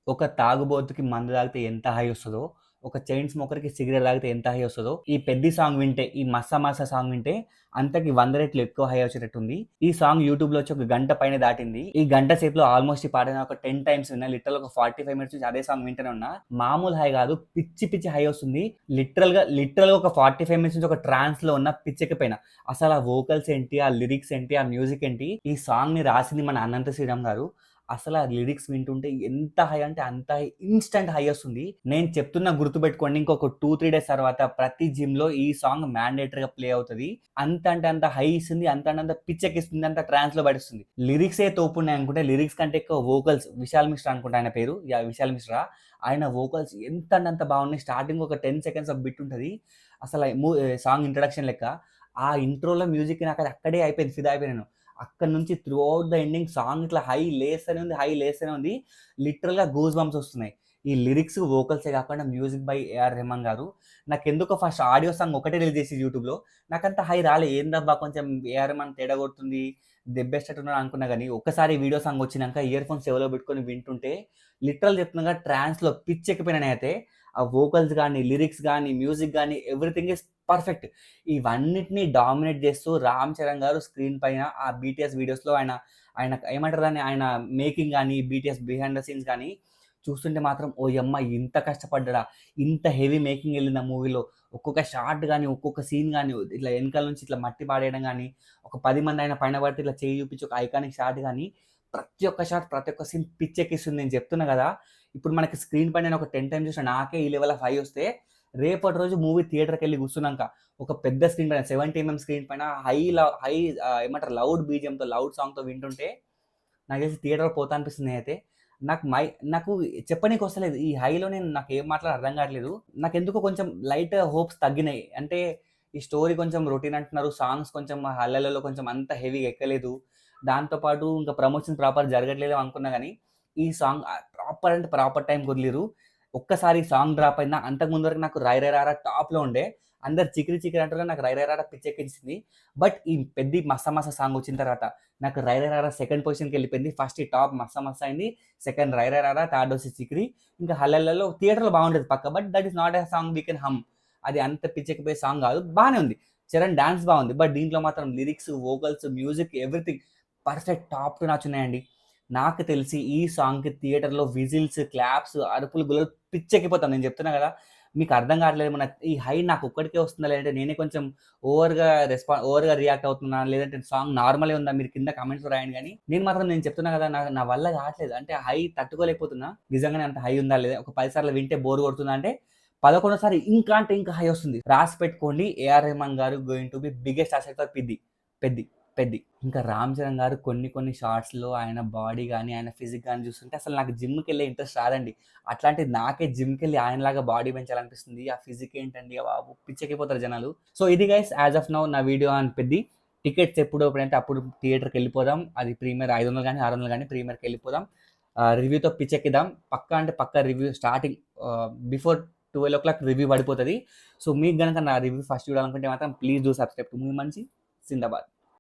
ఒక తాగుబోతుకి మందు తాగితే ఎంత హై వస్తదో, ఒక చైన్ స్మోకర్‌కి సిగరెట్ తాగితే ఎంత హై వస్తదో, ఈ 'పెద్ది' సాంగ్ వింటే, ఈ 'మస్సా మస్సా' సాంగ్ వింటే అంతకి 100 రెట్లు ఎక్కువ హై వచ్చేటట్టుంది. ఈ సాంగ్ యూట్యూబ్‌లో వచ్చి ఒక గంట పైన దాటింది. ఈ గంట సేపులో ఆల్మోస్ట్ ఈ పాటని ఒక 10 టైమ్స్ విన్నా. లిటరల్‌గా ఒక 45 మినిట్స్ నుంచి అదే సాంగ్ వింటూనే ఉన్నా. మామూలు హై కాదు, పిచ్చి పిచ్చి హై వస్తుంది. లిటరల్‌గా ఒక 45 మినిట్స్ నుంచి ఒక ట్రాన్స్‌లో ఉన్న పిచ్చెక్కిపోయినా. అసలు ఆ వోకల్స్ ఏంటి, ఆ లిరిక్స్ ఏంటి, ఆ మ్యూజిక్ ఏంటి, ఈ సాంగ్‌ని రాసింది మన అనంత శ్రీరామ్ గారు. అసలు ఆ లిరిక్స్ వింటుంటే ఎంత హై అంటే అంత హై, ఇన్‌స్టంట్ హై వస్తుంది. నేను చెప్తున్నా గుర్తుపెట్టుకోండి. ఇంకొక 2, 3 డేస్ తర్వాత ప్రతి జిమ్‌లో ఈ సాంగ్ మ్యాండేటరీగా ప్లే అవుతది. అంత అంటే అంత హై ఇస్తుంది. అంత అంటే అంత పిచ్చెక్కిస్తుంది. అంత ట్రాన్స్‌లో పడేస్తుంది. లిరిక్సే తోపున్నాయి అనుకుంటే లిరిక్స్ కంటే ఎక్కువ వోకల్స్, విశాల్ మిశ్రా అనుకుంటా ఆయన పేరు. యాహ్! విశాల్ మిశ్రా. ఆయన వోకల్స్ ఎంత అంటే అంత బాగున్నాయి. స్టార్టింగ్ ఒక 10 సెకండ్స్ ఆఫ్ బిట్ ఉంటది. అసలు సాంగ్ ఇంట్రడక్షన్ లెక్క. ఆ ఇంట్రోలో మ్యూజిక్‌కి నాకు అది అక్కడే అయిపోయింది. ఫిదా అయిపోయాను నేను. అక్కడి నుంచి through out the ending song ఇట్లా హై లేస్తూనే ఉంది, హై లేస్తూనే ఉంది. లిటరల్‌గా గూస్ బంప్స్ వస్తున్నాయి. ఈ లిరిక్స్, వోకల్సే కాకుండా మ్యూజిక్ బై ఏఆర్ రెహమాన్ గారు. నాకెందుకో ఫస్ట్ ఆడియో సాంగ్ ఒకటే రిలీజ్ చేసిర్రు యూట్యూబ్‌లో. నాకంత హై రాలే. ఏందబ్బా కొంచెం ఏఆర్ రెహమాన్ తేడా కొడుతుంది, దెబ్బేసేటట్టున్నాడు అనుకున్నా గానీ, ఒక్కసారి వీడియో సాంగ్ వచ్చినంక ఇయర్ ఫోన్స్ చెవిలో పెట్టుకొని వింటుంటే లిటరల్ చెప్తున్నా కదా ట్రాన్స్‌లో పిచ్చెక్కిపోయినా నేనైతే. ఆ వోకల్స్ గాని, లిరిక్స్ గాని, మ్యూజిక్ గాని ఎవ్రీథింగ్ ఈస్ పర్ఫెక్ట్. ఇవన్నిటిని డామినేట్ చేస్తూ 'రామ్ చరణ్' గారు స్క్రీన్ పైన ఆ బీటీఎస్ వీడియోస్‌లో ఆయన ఆయన ఏమంటారు దాన్ని, ఆయన మేకింగ్ గాని, బీటీఎస్ బిహైండ్ ద సీన్స్ గాని చూస్తుంటే మాత్రం ఓయమ్మ! ఇంత కష్టపడ్డాడా? ఇంత హెవీ మేకింగ్ ఎళ్ళిందా మూవీలో? ఒక్కొక్క షాట్ గాని, ఒక్కొక్క సీన్ గాని ఇట్లా ఎనకాల నుంచి ఇట్లా మట్టి పాడేయడం గాని, ఒక 10 మంది ఆయన పైన పడితే ఇట్లా చెయ్యి చూపించి ఒక ఐకానిక్ షాట్ గాని, ప్రతి ఒక్క షాట్, ప్రతి ఒక్క సీన్ పిచ్చెక్కిస్తుంది. నేను చెప్తున్నా గదా! ఇప్పుడు మనకి స్క్రీన్ పైన నేను ఒక 10 టైమ్స్ చూసిన నాకే ఈ లెవెల్ ఆఫ్ హై వస్తే, రేపటి రోజు మూవీ థియేటర్‌కెళ్ళి కూర్చున్నాంక ఒక పెద్ద స్క్రీన్ పైన 70 ఎంఎం స్క్రీన్ పైన హై ఏమంటారు లౌడ్ బీజీఎంతో, లౌడ్ సాంగ్‌తో వింటుంటే నాకు తెలిసి థియేటర్‌లో పోతా అనిపిస్తుంది నాకైతే. నాకు మై నాకు చెప్పనీకొస్తలేదు. ఈ హైలో నేను నాకేం మాట్లాడాలో అర్థం కావట్లేదు. నాకెందుకో కొంచెం లైట్ హోప్స్ తగ్గినాయి. అంటే ఈ స్టోరీ కొంచెం రొటీన్ అంటున్నారు. సాంగ్స్ కొంచెం హల్లలలో కొంచెం అంత హెవీగా ఎక్కలేదు. దాంతో పాటు ఇంకా ప్రమోషన్ ప్రాపర్ జరగట్లేదు అనుకున్నా గానీ, ఈ సాంగ్ ప్రాపర్ అంటే ప్రాపర్ టైంకి వదిలిర్రు. ఒక్కసారి సాంగ్ డ్రాప్ అయిందా, అంతకుముందు వరకు నాకు 'రై రై రారా' టాప్‌లో ఉండే. అందరు 'చికిరి చికిరి' అంటున్నారు. నాకు 'రై రై రారా' పిచ్చెక్కించింది. బట్ ఈ 'పెద్ది మస్స మస్స' సాంగ్ వచ్చిన తర్వాత నాకు 'రై రై రారా' సెకండ్ పొజిషన్‌కెళ్ళిపోయింది. ఫస్ట్ ఈ టాప్ 'మస్స మస్స' అయింది. సెకండ్ 'రై రై రారా', థర్డ్ వచ్చి 'చికిరి'. ఇంకా 'హల్లలలో' థియేటర్‌లో బాగుంటది పక్కా. But that is not a song we can hum. అది అంత పిచ్చెక్కిపోయే సాంగ్ కాదు. బానే ఉంది. చరణ్ డాన్స్ బాగుంది. బట్ దీంట్లో మాత్రం lyrics, vocals, music everything perfect top to notch ఉన్నాయండి. నాకు తెలిసి ఈ సాంగ్‌కి థియేటర్‌లో విజిల్స్, క్లాప్స్, అరుపులు, గుల్లలు పిచ్చెక్కిపోతాం. నేను చెప్తున్నా గదా! మీకు అర్థం కావట్లేదు. ఈ హై నాకొక్కడికే వస్తుందా? లేదంటే నేనే కొంచెం ఓవర్‌గా రియాక్ట్ అవుతున్నా? లేదంటే సాంగ్ నార్మలే ఉందా? మీరు కింద కామెంట్స్‌లో రాయండి గానీ, నేను చెప్తున్నా గదా! నా వల్ల కావట్లేదు. అంటే హై తట్టుకోలేకపోతున్నా. నిజంగానే అంత హై ఉందా? లేదా? ఒక 10 సార్లు వింటే బోర్ కొడుతుందా? అంటే 11 ఇంకా అంటే ఇంకా హై వస్తుంది. రాసి పెట్టుకోండి. ఏఆర్ రెహమాన్ గారు going to be biggest asset for 'Peddi'. 'Peddi'. ఇంకా 'రామ్ చరణ్' గారు కొన్ని షాట్స్‌లో ఆయన బాడీ గాని, ఆయన ఫిజిక్ గాని చూస్తుంటే అసలు నాకు జిమ్‌కెళ్ళే ఇంట్రెస్ట్ రాదండి. అట్లాంటిది నాకే జిమ్‌కెళ్ళి ఆయనలాగా బాడీ పెంచాలనిపిస్తుంది. ఆ ఫిజిక్ ఏంటండి బాబు! పిచ్చెక్కిపోతారు జనాలు. సో, ఇది గైస్ యాస్ ఆఫ్ నౌ నా వీడియో ఆన్ 'పెద్ది'. టికెట్స్ ఎప్పుడంటే అప్పుడు థియేటర్‌కెళ్ళిపోదాం. అది ప్రీమియర్ 500 గాని, 600 గాని ప్రీమియర్‌కెళ్ళిపోదాం. రివ్యూతో పిచ్చెక్కిద్దాం. పక్కా అంటే పక్కా రివ్యూ స్టార్టింగ్ బిఫోర్ 12:00 రివ్యూ పడిపోతది. సో, మీకు గనక నా రివ్యూ ఫస్ట్ చూడాలనుకుంటే మాత్రం please do subscribe to movie మంచి. జిందాబాద్.